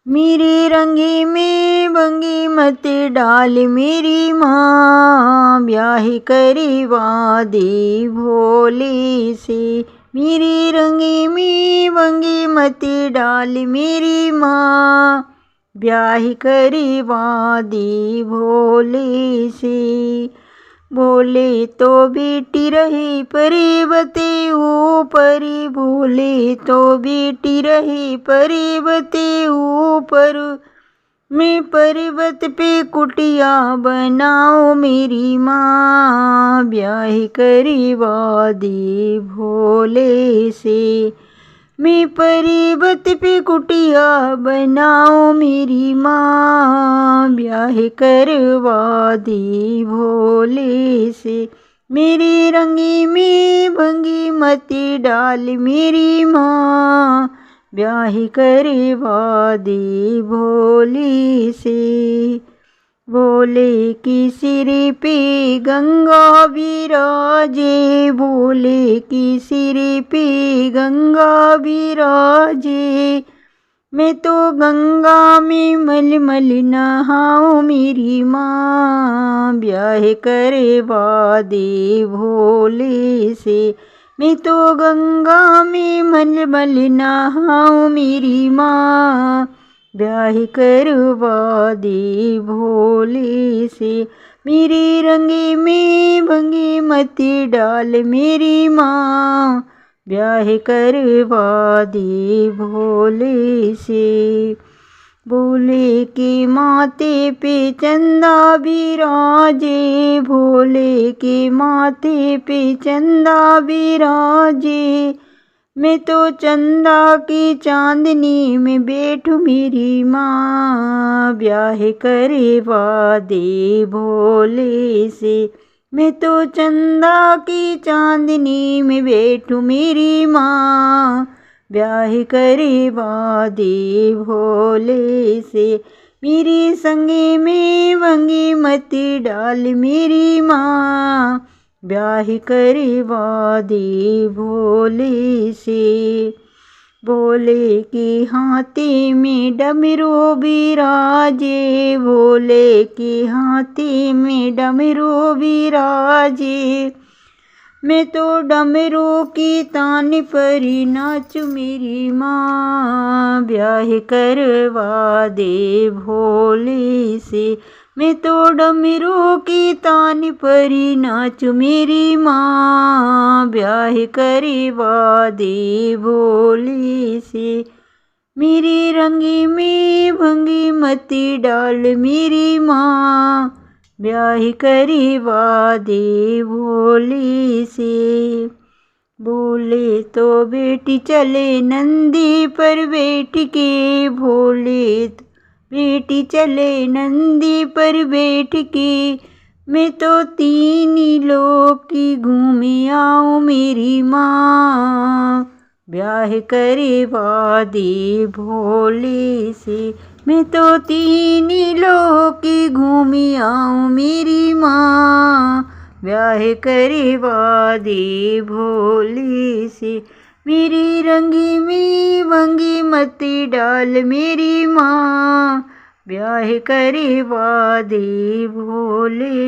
मेरी रंगी में भंगी मत डाल मेरी माँ, ब्याह करी वादी भोली से। मेरी रंगी में भंगी मत डाल मेरी माँ, ब्याह करी वादी भोली से। बोले तो बेटी रही परिबते ऊपरी, बोले तो बेटी रही परिबते ऊपर। मैं पर्वत पे कुटिया बनाओ मेरी माँ, ब्याह करी वादी भोले से। मैं पर्वत पे कुटिया बनाओ मेरी माँ, ब्याह करवा दी भोले से। मेरी रंगी में भंगी मती डाल मेरी माँ, ब्याह करवा दी भोले से। बोले कि सिर पे गंगा विराजे, बोले कि सिर पे गंगा विराजे। मैं तो गंगा में मल मल नहाऊं मेरी माँ, ब्याह करवा दे भोले से। मैं तो गंगा में मल मल नहाऊं मेरी माँ, ब्याह करवा दे भोले से। मेरी रंगी में भंगी मती डाल मेरी माँ, ब्याह करवा दे भोले से। बोले कि माथे पे चंदा विराजे, भोले के माथे पे चंदा विराजे। मैं तो चंदा की चांदनी में बैठूं मेरी माँ, ब्याह करवा दे भोले से। मैं तो चंदा की चांदनी में बैठूं मेरी माँ, ब्याह करवा दे भोले से। मेरी संगी में भंगी मती डाल मेरी माँ, ब्याह करवा दे भोले से। बोले कि हाथी में डमरू विराजे, बोले कि हाथी में डमरू विराजे। मैं तो डमरू की तान पर नाचूं मेरी माँ, ब्याह करवा दे भोले से। मैं तो डमरू की तान पर नाचूं मेरी माँ, ब्याह करवा दे भोले से। मेरी रंगी में भंगी मती डाल मेरी माँ, ब्याह करवा दे भोले से। बोले तो बेटी चले नंदी पर बैठ के, भोले तो बेटी चले नंदी पर बैठ के। मैं तो तीन लोक की घूम आऊं मेरी माँ, ब्याह करवा दे भोले से। मैं तो तीन लोक की घूम आऊं मेरी माँ, ब्याह करवा दे भोले से। मेरी रंगी में भंगी मती डाल मेरी माँ, ब्याह करवा दे भोले।